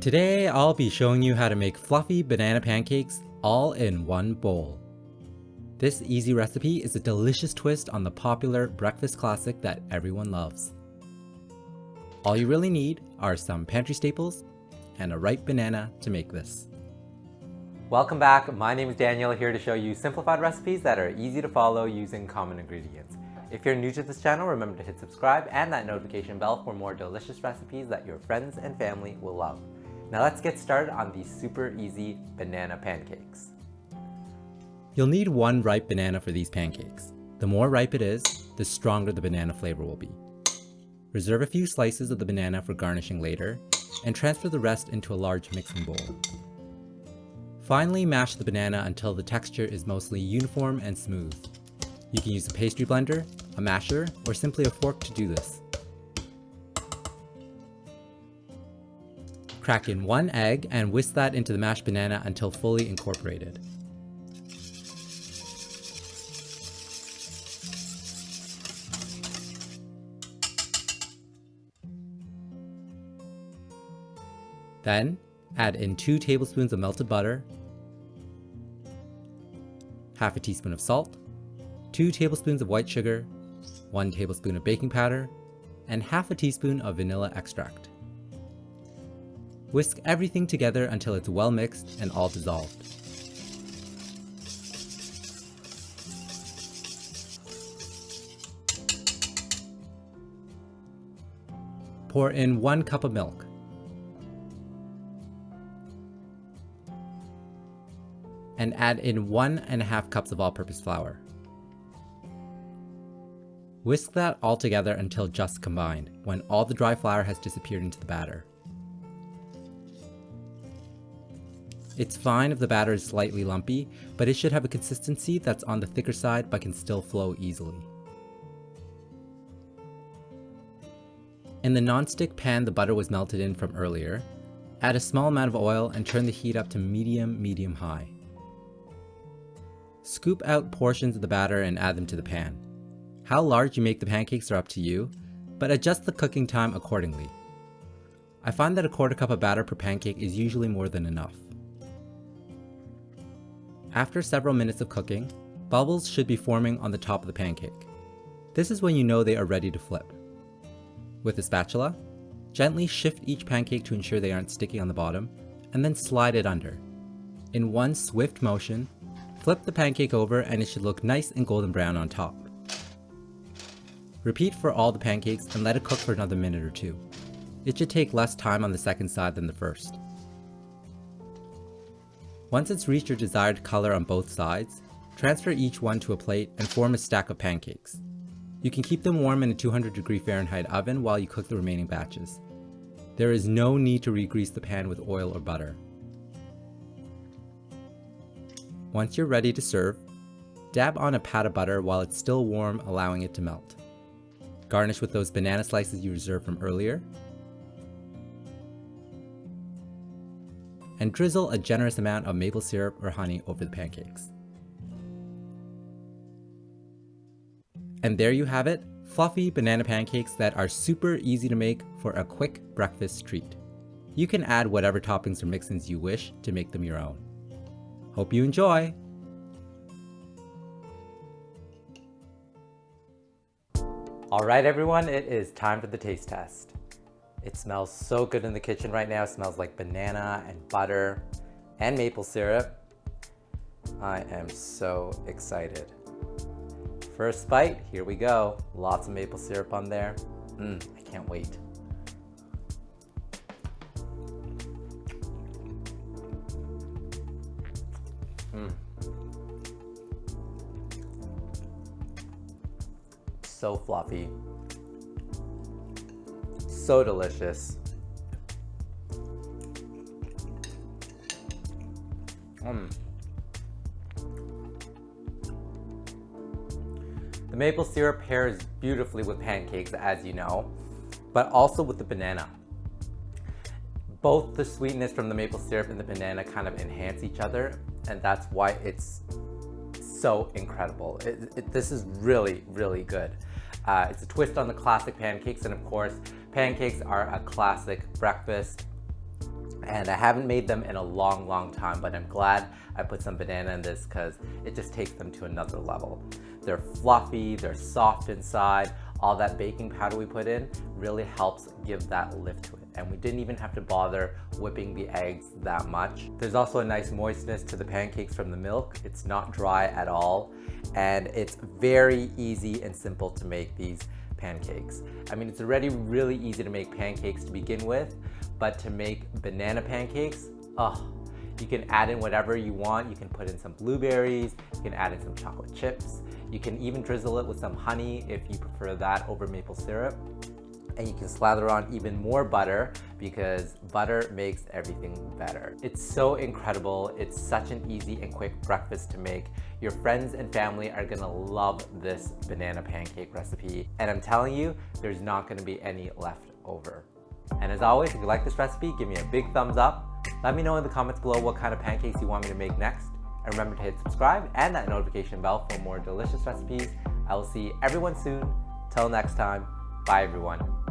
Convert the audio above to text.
Today I'll be showing you how to make fluffy banana pancakes all in one bowl. This easy recipe is a delicious twist on the popular breakfast classic that everyone loves. All you really need are some pantry staples and a ripe banana to make this. Welcome back, my name is Daniel, here to show you simplified recipes that are easy to follow using common ingredients. If you're new to this channel, remember to hit subscribe and that notification bell for more delicious recipes that your friends and family will love. Now let's get started on these super easy banana pancakes. You'll need one ripe banana for these pancakes. The more ripe it is, the stronger the banana flavor will be. Reserve a few slices of the banana for garnishing later, and transfer the rest into a large mixing bowl. Finally, mash the banana until the texture is mostly uniform and smooth. You can use a pastry blender, a masher, or simply a fork to do this. Crack in one egg and whisk that into the mashed banana until fully incorporated. Then, add in 2 tablespoons of melted butter, half a teaspoon of salt, 2 tablespoons of white sugar, 1 tablespoon of baking powder, and half a teaspoon of vanilla extract. Whisk everything together until it's well mixed and all dissolved. Pour in 1 cup of milk. And add in 1.5 cups of all-purpose flour. Whisk that all together until just combined, when all the dry flour has disappeared into the batter. It's fine if the batter is slightly lumpy, but it should have a consistency that's on the thicker side but can still flow easily. In the non-stick pan the butter was melted in from earlier, add a small amount of oil and turn the heat up to medium-high. Scoop out portions of the batter and add them to the pan. How large you make the pancakes are up to you, but adjust the cooking time accordingly. I find that a 1/4 cup of batter per pancake is usually more than enough. After several minutes of cooking, bubbles should be forming on the top of the pancake. This is when you know they are ready to flip. With a spatula, gently shift each pancake to ensure they aren't sticky on the bottom, and then slide it under. In one swift motion, flip the pancake over and it should look nice and golden brown on top. Repeat for all the pancakes and let it cook for another minute or 2. It should take less time on the second side than the first. Once it's reached your desired color on both sides, transfer each one to a plate and form a stack of pancakes. You can keep them warm in a 200° Fahrenheit oven while you cook the remaining batches. There is no need to re-grease the pan with oil or butter. Once you're ready to serve, dab on a pat of butter while it's still warm, allowing it to melt. Garnish with those banana slices you reserved from earlier, and drizzle a generous amount of maple syrup or honey over the pancakes. And there you have it, fluffy banana pancakes that are super easy to make for a quick breakfast treat. You can add whatever toppings or mix-ins you wish to make them your own. Hope you enjoy! Alright everyone, it is time for the taste test. It smells so good in the kitchen right now. It smells like banana and butter and maple syrup. I am so excited. First bite, here we go. Lots of maple syrup on there. I can't wait. So fluffy. So delicious. The maple syrup pairs beautifully with pancakes, as you know, but also with the banana. Both the sweetness from the maple syrup and the banana kind of enhance each other, and that's why it's so incredible. This is really, really good. It's a twist on the classic pancakes, and of course, pancakes are a classic breakfast. And I haven't made them in a long time, but I'm glad I put some banana in this because it just takes them to another level. They're fluffy, they're soft inside. All that baking powder we put in really helps give that lift to it. And we didn't even have to bother whipping the eggs that much. There's also a nice moistness to the pancakes from the milk. It's not dry at all. And it's very easy and simple to make these pancakes. I mean, it's already really easy to make pancakes to begin with, but to make banana pancakes, you can add in whatever you want. You can put in some blueberries, you can add in some chocolate chips. You can even drizzle it with some honey if you prefer that over maple syrup. And you can slather on even more butter because butter makes everything better. It's so incredible. It's such an easy and quick breakfast to make. Your friends and family are gonna love this banana pancake recipe. And I'm telling you, there's not gonna be any left over. And as always, if you like this recipe, give me a big thumbs up. Let me know in the comments below what kind of pancakes you want me to make next. And remember to hit subscribe and that notification bell for more delicious recipes. I will see everyone soon. Till next time, bye everyone.